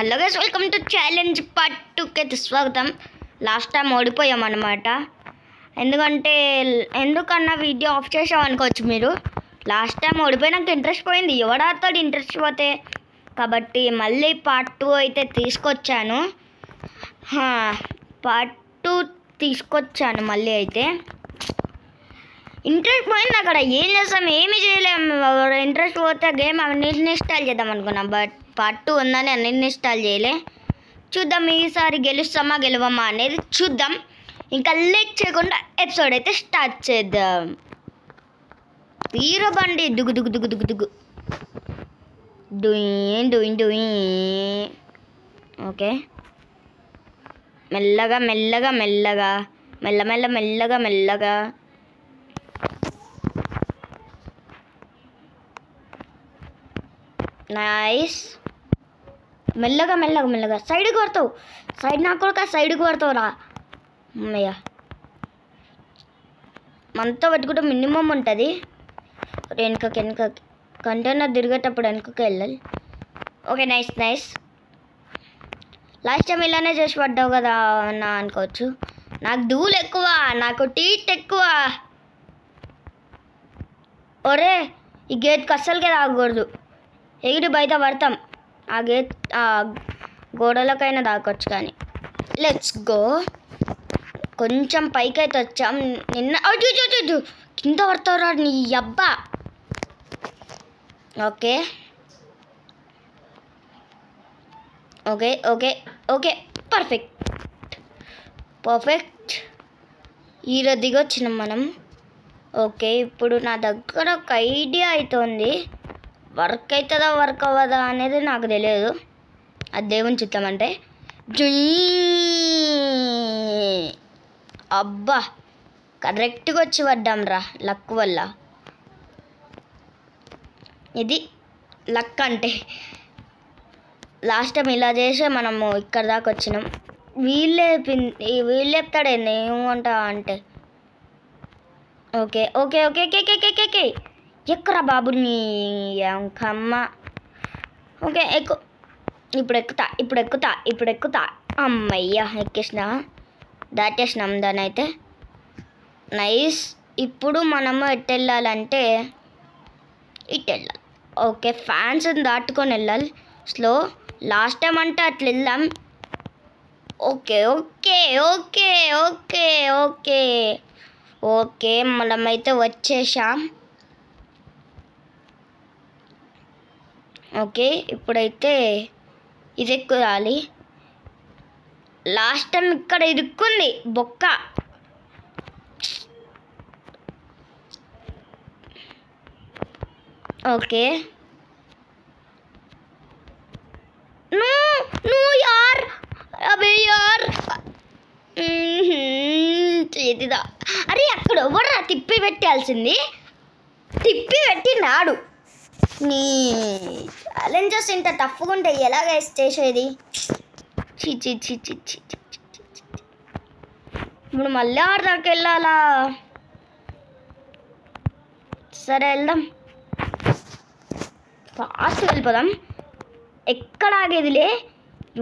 Hello guys, welcome to challenge part 2కి స్వాగతం. Last time ఓడిపోయామన్నమాట. ఎందుకన్నా వీడియో ఆఫ్ చేసాం అనుకోవచ్చు మీరు. లాస్ట్ టైం ఓడిపోయినాక ఇంట్రెస్ట్ పోయింది, ఎవడాతో ఇంట్రెస్ట్ పోతే. కాబట్టి మళ్ళీ పార్ట్ 2 అయితే తీసుకొచ్చాను. పార్ట్ 2 తీసుకొచ్చాను మళ్ళీ. అయితే ఇంట్రెస్ట్ పోయింది, అక్కడ ఏం చేస్తాం, ఏమి చేయలేము. ఇంట్రెస్ట్ పోతే గేమ్ అన్నింటినీ ఇన్స్టాల్ చేద్దాం అనుకున్నాం. బట్ పార్ట్ 2 ఉందని అన్నింటినీ ఇన్స్టాల్ చేయలే. చూద్దాం ఈసారి గెలుస్తామా గెలవమా అనేది చూద్దాం. ఇంకా లేట్ చేయకుండా ఎపిసోడ్ అయితే స్టార్ట్ చేద్దాం. వీరబండి దుగు దుగు దుగు దుగు దుగు డూయింగ్ డూయింగ్ డూయింగ్. ఓకే, మెల్లగా మెల్లగా మెల్లగా మెల్లమెల్ల మెల్లగా మెల్లగా. నైస్. మెల్లగా మెల్లగా మెల్లగా సైడ్కి కొడతావు. సైడ్ నాకు కూడా సైడ్కి కొడతావు రా అమ్మయ్య. మనతో పెట్టుకుంటే మినిమం ఉంటుంది. వెనుకకి కంటైనర్ తిరిగేటప్పుడు వెనుకకి వెళ్ళాలి. Okay, nice nice. Last time ఇలానే చేసి పడ్డావు కదా అన్న అనుకోవచ్చు. నాకు ధూళి ఎక్కువ, నాకు టీట్ ఎక్కువ. ఒరే, ఈ గేట్కి అస్సలకే తాగకూడదు. ఎగిరి బయట పడతాం. ఆ గేట్ గోడలకైనా దాకొచ్చు. కానీ లెట్స్ గో. కొంచెం పైకి అయితే వచ్చాం. నిన్న అటు కింద పడతావురా నీ అబ్బా. Okay okay okay okay, perfect perfect. ఈరోజు దిగొచ్చినాం మనం. ఓకే, ఇప్పుడు నా దగ్గర ఒక ఐడియా అవుతుంది. వర్క్ అవుతుందా వర్క్ అవ్వదా అనేది నాకు తెలియదు. అది దేవుని చిత్తం. అబ్బా, కరెక్ట్గా వచ్చి పడ్డాం రా, లక్ వల్ల. ఇది లక్ అంటే. లాస్ట్ టైం ఇలా చేసే మనము ఇక్కడ దాకా వచ్చినాం. వీళ్ళు చెప్తాడేంది ఏమంటా అంటే. Okay okay okay okay okay okay okay, ఎక్కరా బాబు నీ అంకమ్మ. ఓకే, ఇప్పుడు ఎక్కుతా. అమ్మయ్య, ఎక్కేసిన, దాటేసినాం దాని అయితే. నైస్. ఇప్పుడు మనము ఎటు వెళ్ళాలంటే ఇటు వెళ్ళాలి. ఓకే, ఫ్యాన్స్ దాటుకొని వెళ్ళాలి స్లో. లాస్ట్ టైం అంటే అట్లా వెళ్దాం. Okay okay okay okay okay okay, మనమైతే వచ్చేసాం. ఓకే, ఇప్పుడైతే ఇది ఎక్కువాలి. లాస్ట్ టైం ఇక్కడ ఇరుక్కుంది బొక్క. ఓకే, యార్ అబే యార్. చేతిదా. అరే, అక్కడ ఎవరు తిప్పి పెట్టాల్సింది, తిప్పి పెట్టినాడు. నీ ఛాలెంజెస్ ఇంత టఫ్గా ఉంటాయి, ఎలాగ చేసేది. చి చి చి చి చి. ఇప్పుడు మళ్ళీ ఆడదాకా వెళ్ళాలా? సరే, వెళ్దాం. ఫాస్ట్ వెళ్ళిపోదాం. ఎక్కడ ఆగేదిలే,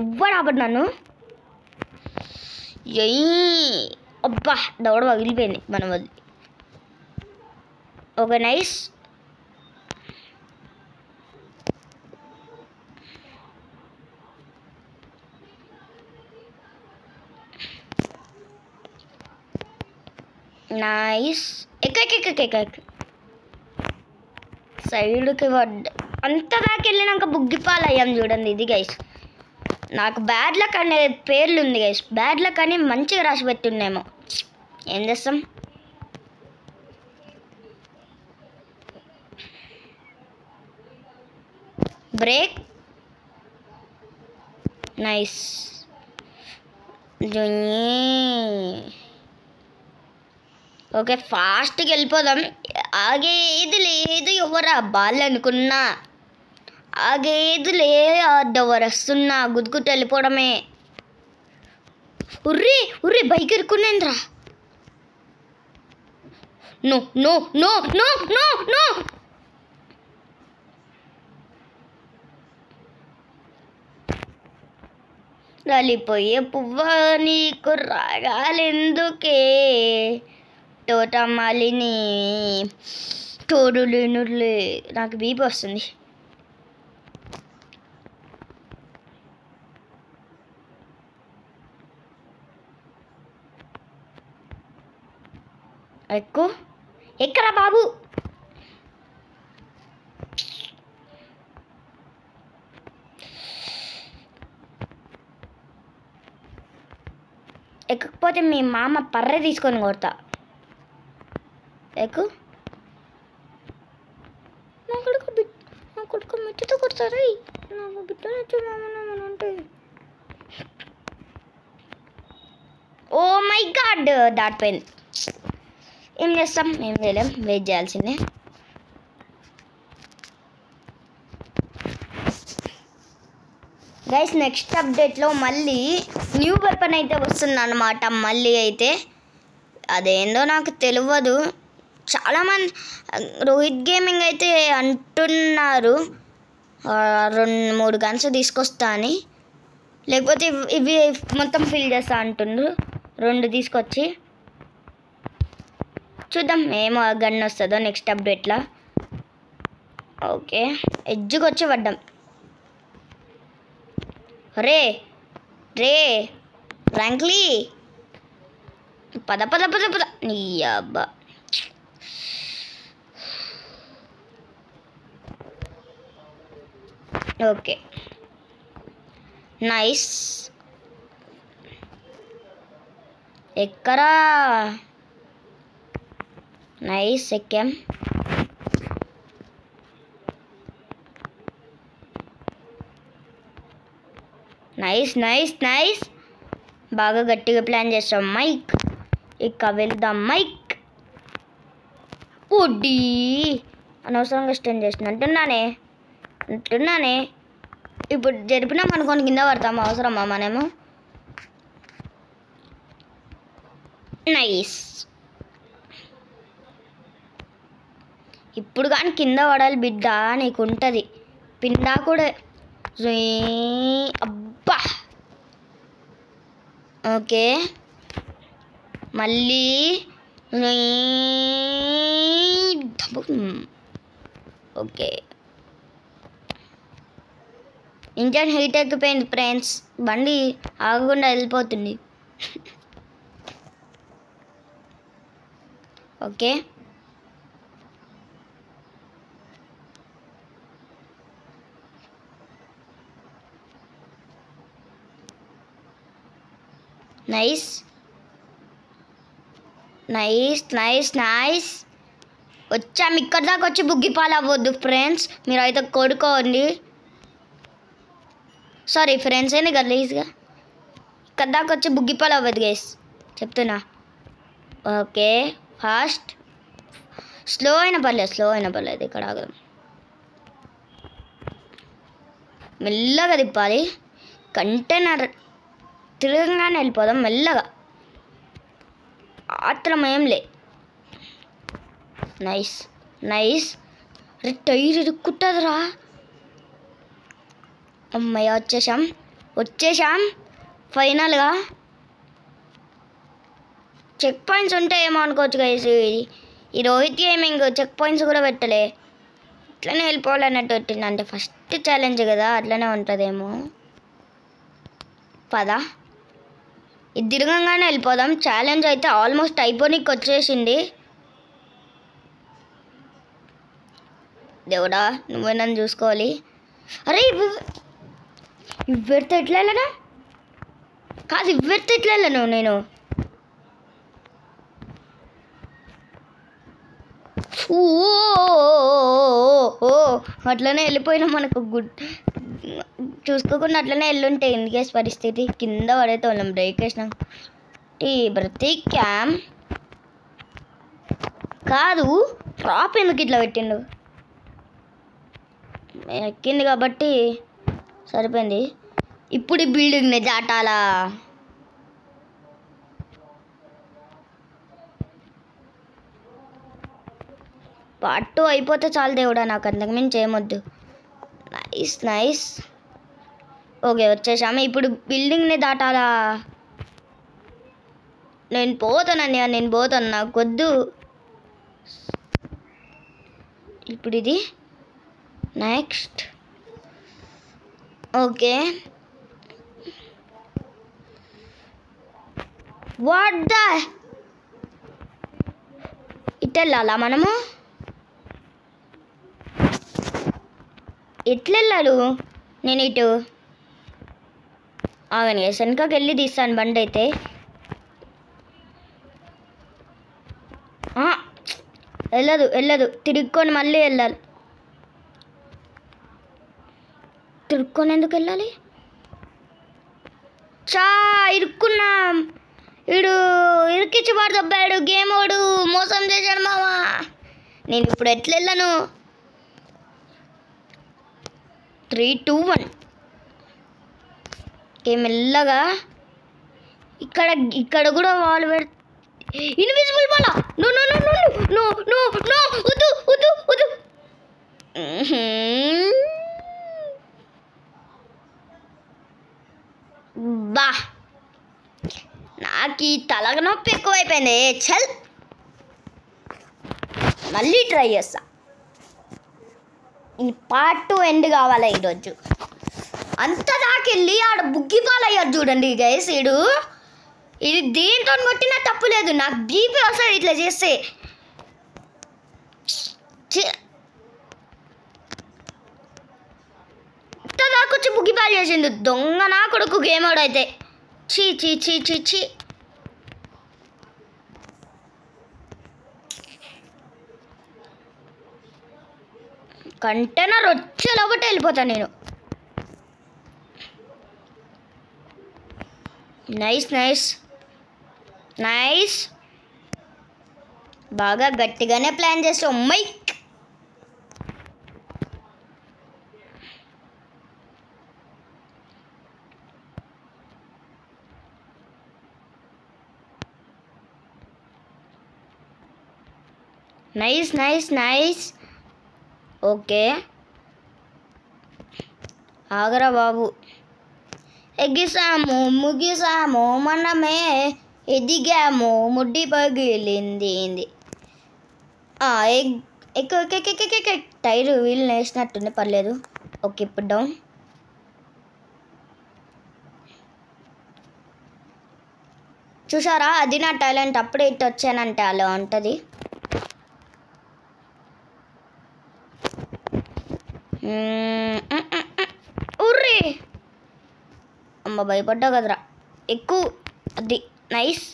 ఇవ్వడు ఆపడు నన్ను. అబ్బా, దవడ పగిలిపోయింది మనం వదిలి. Okay, nice. నైస్. సైడ్కి అంత దాకా వెళ్ళినాక బుగ్గిపాలయ్యాం చూడండి. ఇది గైస్, నాకు బ్యాడ్ లక్ అనే పేర్లు ఉంది గైస్. బ్యాడ్ లక్ అని మంచిగా రాసి పెట్టున్నామో, ఏం చేస్తాం. బ్రేక్. నైస్. ఓకే, ఫాస్ట్గా వెళ్ళిపోదాం. ఆగేది లేదు, ఎవరా బాల్ అనుకున్నా. ఆగేది లే, ఎవరు వస్తున్నా గుద్దుకుంటూ వెళ్ళిపోవడమే. ఉర్రి బైక్ ఇరుక్కునేంద్రా. No no no no no no. రాలిపోయే పువ్వ నీకు రాగాలెందుకే తోటమాలిని తోడులేనులే. నాకు బీపీ వస్తుంది. ఎక్కరా బాబు. ఎక్కకపోతే మీ మామ పర్రె తీసుకొని కొడతా. ఎక్కు. నా కొడుకు మిట్టుతో కొడతారా? నాకు బిడ్డ నచ్చు మామ అంటే. ఓ మై గాడ్, దాటిపోయింది. ఏం చేస్తాం, ఏం చేయలేం, వెయిట్ చేయాల్సిందే. గైస్ నెక్స్ట్ అప్డేట్లో మళ్ళీ న్యూ వెపన్ అయితే వస్తుంది అన్నమాట. మళ్ళీ అయితే అదేందో నాకు తెలియదు. చాలామంది రోహిత్ గేమింగ్ అయితే అంటున్నారు 2-3 గన్స్ తీసుకొస్తా అని, లేకపోతే ఇవి మొత్తం ఫిల్ చేస్తా అంటుండ్రు. 2 తీసుకొచ్చి చూద్దాం ఏమో గన్ వస్తుందో నెక్స్ట్ అప్డేట్లో. ఓకే, ఎడ్జ్కి వచ్చి పడ్డాం. రే రే ఫ్రాంక్లీ పద పద పద పద. నీ అబ్బా. Okay nice. ఎక్కరా? నైస్, ఎక్కాం. Nice nice nice. బాగా గట్టిగా ప్లాన్ చేస్తాం మైక్. ఇక వెళ్దాం మైక్. ఉడ్డీ అనవసరంగా స్టెండ్ చేసిన అంటున్నానే. ఇప్పుడు జరిపినాం అనుకోని కింద పడతాం. అవసరమా మనము? నైస్. ఇప్పుడు కానీ కింద పడాలి బిడ్డ, నీకు ఉంటుంది పిండా కూడా. అబ్బా. ఓకే మళ్ళీ ఓకే. ఇంజన్ హీట్ ఎక్కిపోయింది ఫ్రెండ్స్, బండి ఆగకుండా వెళ్ళిపోతుంది. Okay nice nice nice nice. వచ్చాము ఇక్కడ దాకా వచ్చి బుగ్గిపాలు అవ్వద్దు ఫ్రెండ్స్, మీరు అయితే కొడుకోండి. సారీ ఫ్రెండ్స్ అయినా గలీజ్గా. ఇక్కడ దాకా వచ్చి బుగ్గిపాలు అవ్వద్దు గైస్ చెప్తున్నా. Okay fast. స్లో అయినా పర్లేదు. ఇక్కడ ఆగదాం. మెల్లగా తిప్పాలి. కంటైనర్ తిరగగానే వెళ్ళిపోదాం మెల్లగా, ఆత్రం ఏం లే. Nice nice. అరే టైర్ ఇరుక్కుంటుందిరా. అమ్మయ్య వచ్చేసాం ఫైనల్గా. చెక్ పాయింట్స్ ఉంటే ఏమో అనుకోవచ్చు గైస్. ఈ రోహిత్ గేమింగ్ చెక్ పాయింట్స్ కూడా పెట్టలే, ఇట్లనే వెళ్ళిపోవాలన్నట్టు పెట్టింది. అంటే ఫస్ట్ ఛాలెంజ్ కదా, అట్లనే ఉంటుందేమో. పదా ఇది తిరగంగానే వెళ్ళిపోదాం. ఛాలెంజ్ అయితే ఆల్మోస్ట్ అయిపోనికి వచ్చేసింది. దేవుడా నువ్వే నన్ను చూసుకోవాలి. అరే ఇవ్వడితే ఎట్లా వెళ్ళనా? కాదు ఇవ్వడితే ఎట్లా వెళ్ళను నేను? ఓ అట్లనే వెళ్ళిపోయినా మనకు చూసుకోకుండా అట్లనే వెళ్ళుంటే ఎందుకేసి పరిస్థితి. కింద పడైతే వాళ్ళం బ్రేక్ వేసినాం. ప్రతి క్యామ్ కాదు డ్రాప్ ఎందుకు ఇట్లా పెట్టిండు? ఎక్కింది కాబట్టి సరిపోయింది. ఇప్పుడు ఈ బిల్డింగ్ని దాటాలా? పార్ట్ 2 అయిపోతే చాలు దేవుడా, నాకు అంతకుమించి ఏమొద్దు. Nice nice. ఓకే వచ్చేసాము. ఇప్పుడు బిల్డింగ్ని దాటాలా? నేను పోతాను, నాకు వద్దు. ఇప్పుడు ఇది నెక్స్ట్. ఓకే వాట్ ద ఇటు వెళ్ళాలా మనము? ఎట్లా వెళ్ళాడు? నేను ఇటు ఆగని వెనకకి వెళ్ళి తీస్తాను బండి అయితే. వెళ్ళదు తిరుక్కొని మళ్ళీ వెళ్ళాలి. తిరుక్కొని ఎందుకు వెళ్ళాలి? ఇరుక్కున్నాం. వీడు ఇరికిచ్చి పడదబ్బాడు. గేమ్ వాడు మోసం చేశాడు మావా. నేను ఇప్పుడు ఎట్లా వెళ్ళాను? 3, 2, 1 మెల్లగా. ఇక్కడ కూడా వాళ్ళు ఇన్విజిబుల్ బాలా. No no no no no no వద్దు. బా నాకు ఈ తలగ నొప్పి ఎక్కువైపోయింది. చల్ మళ్ళీ ట్రై చేస్తా. ఈ పార్ట్ 2 ఎండ్ కావాలా ఈరోజు. అంత దాకెళ్ళి ఆడ బుగ్గి పాలయ్యారు చూడండి గైస్. ఇది దేంతో కొట్టినా తప్పు లేదు. నాకు బీపీ వస్తుంది ఇట్లా చేస్తే. ఇంత దాకొచ్చి బుగ్గి పాలు చేసిండు దొంగ నా కొడుకు గేమ్ ఆడైతే. చీ చీ చీ చీ చీ. కంటైనర్ వచ్చే లోపల వెళ్ళిపోతాను నేను. నైస్ బాగా గట్టిగానే ప్లాన్ చేసావు మైక్. నైస్. ఓకే ఆగరా బాబు. ఎగిసాము ముగిసాము మనమే ఎదిగాము ముడ్డి పగిలింది. టైరు వీళ్ళు వేసినట్టుంది పర్లేదు. ఓకే ఇప్పుడు డౌన్. చూసారా అది నా టాలెంట్. అప్పుడే ఇటు వచ్చానంటే అలా ఉంటుంది. ఉర్రీ అమ్మ భయపడ్డా కదరా. ఎక్కువ అది నైస్.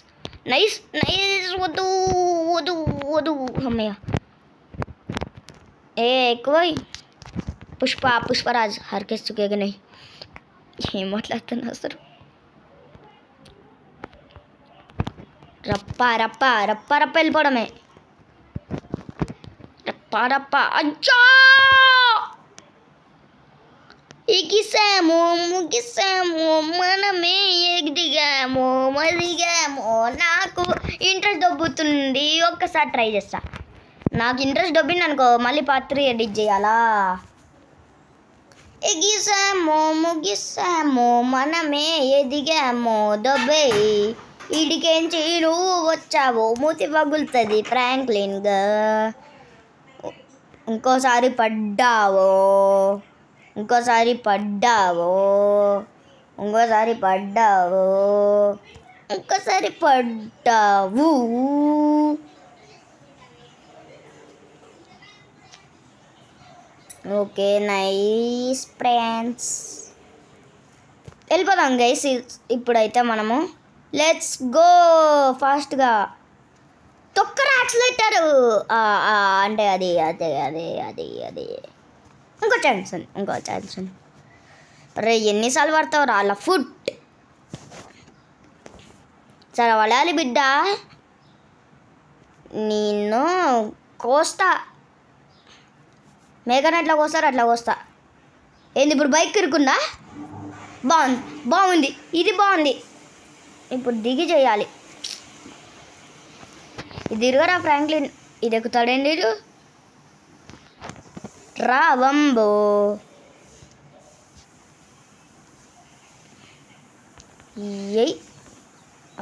వద్దు అమ్మయ్య. ఎక్కువ పుష్పరాజ్ హర్కేస్ చుకేగా నై. ఏం మాట్లాడుతున్నా అసలు. రప్ప వెళ్ళిపోవడమే. రప్ప అచ్చా. ఎగిసాము ముగిసాము మనమే ఎదిగాము మదిగాము. నాకు ఇంట్రెస్ట్ దొబ్బుతుంది. ఒక్కసారి ట్రై చేస్తా. నాకు ఇంట్రెస్ట్ దొబ్బింది అనుకో మళ్ళీ పార్ట్ 3 ఎడిట్ చేయాలా. ఎగిసాము ముగిసాము మనమే ఎదిగాము దొబ్బే. ఇడికేంచి నువ్వు వచ్చావు మూతి పగులుతుంది ఫ్రాంక్లిన్గా. ఇంకోసారి పడ్డావు. Okay nice friends. వెళ్ళిపోదాం గైస్ ఇప్పుడైతే మనము. లెట్స్ గో ఫాస్ట్గా. తొక్కర యాక్సిలేటర్ అంటే అది ఇంకో ఛాన్స్. రే ఎన్నిసార్లు పడతావు రా అలా ఫుట్. సరే వడాలి బిడ్డ. నిన్ను కోస్తా. మేఘన ఎట్లా కోస్తారు అట్లా కోస్తా. ఏంది ఇప్పుడు బైక్ ఇరుకుందా? బాగుంది ఇది బాగుంది. ఇప్పుడు దిగి చేయాలి. ఇది ఇరుగరా ఫ్రాంక్లిన్. ఇది ఎక్కుతాడేంటి రా వంబో. ఏయ్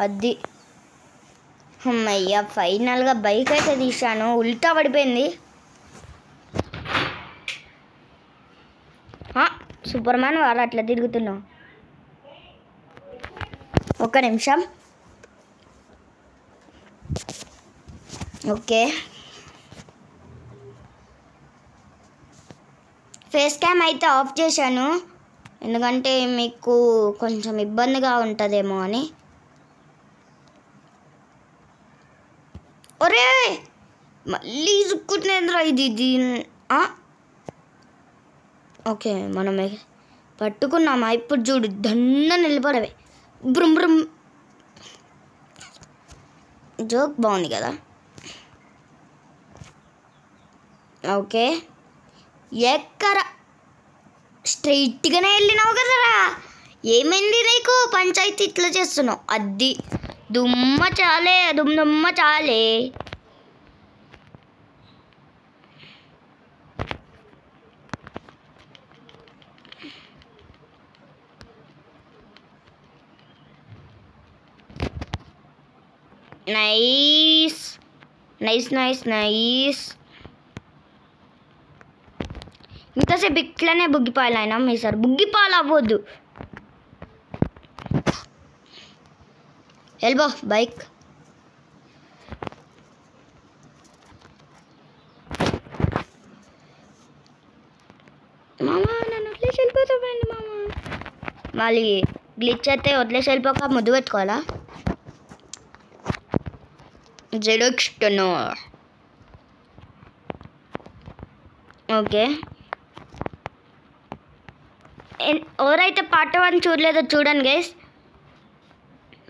అది అమ్మయ్య ఫైనల్గా బైక్ అయితే తీసాను. ఉల్టా పడిపోయింది. సూపర్ మ్యాన్ వారు అట్లా తిరుగుతున్నావు. ఒక్క నిమిషం. ఓకే, ఫేస్ క్యామ్ అయితే ఆఫ్ చేశాను, ఎందుకంటే మీకు కొంచెం ఇబ్బందిగా ఉంటుందేమో అని. ఒరే మళ్ళీ ఇసుక్కుంటున్నారా ఇది. ఓకే, మనం పట్టుకున్నామా? ఇప్పుడు చూడు, దన్న నిలబడవే. బ్రుమ్ బ్రుమ్. జోక్ బాగుంది కదా. ఓకే, ఎక్కర స్ట్రైట్గానే వెళ్ళినావు కదరా. ఏమైంది నీకు? పంచాయతీ ఇట్లా చేస్తున్నావు. అది దుమ్మ చాలే, దుమ్మ చాలే. Nice nice nice nice. ఇంతసేపు ఇట్లనే బుగ్గిపాలు అయినా ఈసారి బుగ్గిపాలు అవ్వద్దు. Elbow bike. మామా నన్ను వదిలేసి వెళ్ళిపోతామండి మామా. మళ్ళీ గ్లిచ్ అయితే వదిలేసి వెళ్ళిపోక ముద్దు పెట్టుకోవాలా? జెడొక్స్టనో. ఓకే, ఎవరైతే పార్ట్ 1 చూడలేదో చూడండి గైస్.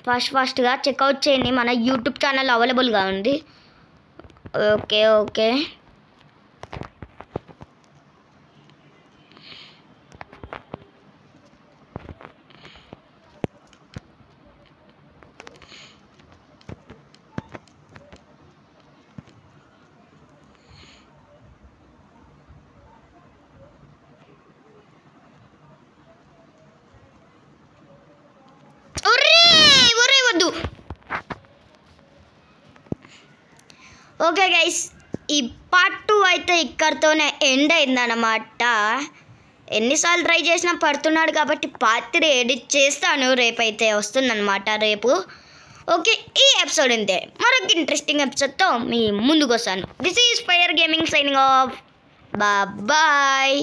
ఫాస్ట్గా చెక్అవుట్ చేయండి, మన యూట్యూబ్ ఛానల్ అవైలబుల్గా ఉంది. ఓకే ఓకే, ఓకే గైస్, ఈ పార్ట్ 2 అయితే ఇక్కడితోనే ఎండ్ అయిందన్నమాట. ఎన్నిసార్లు ట్రై చేసినా పడుతున్నాడు కాబట్టి పార్ట్ 3 ఎడిట్ చేస్తాను. రేపైతే వస్తుందన్నమాట రేపు. ఓకే, ఈ ఎపిసోడ్ ఇంతే. మరొక ఇంట్రెస్టింగ్ ఎపిసోడ్తో మీ ముందుకు వస్తాను. This is Fire Gaming signing off. Bye.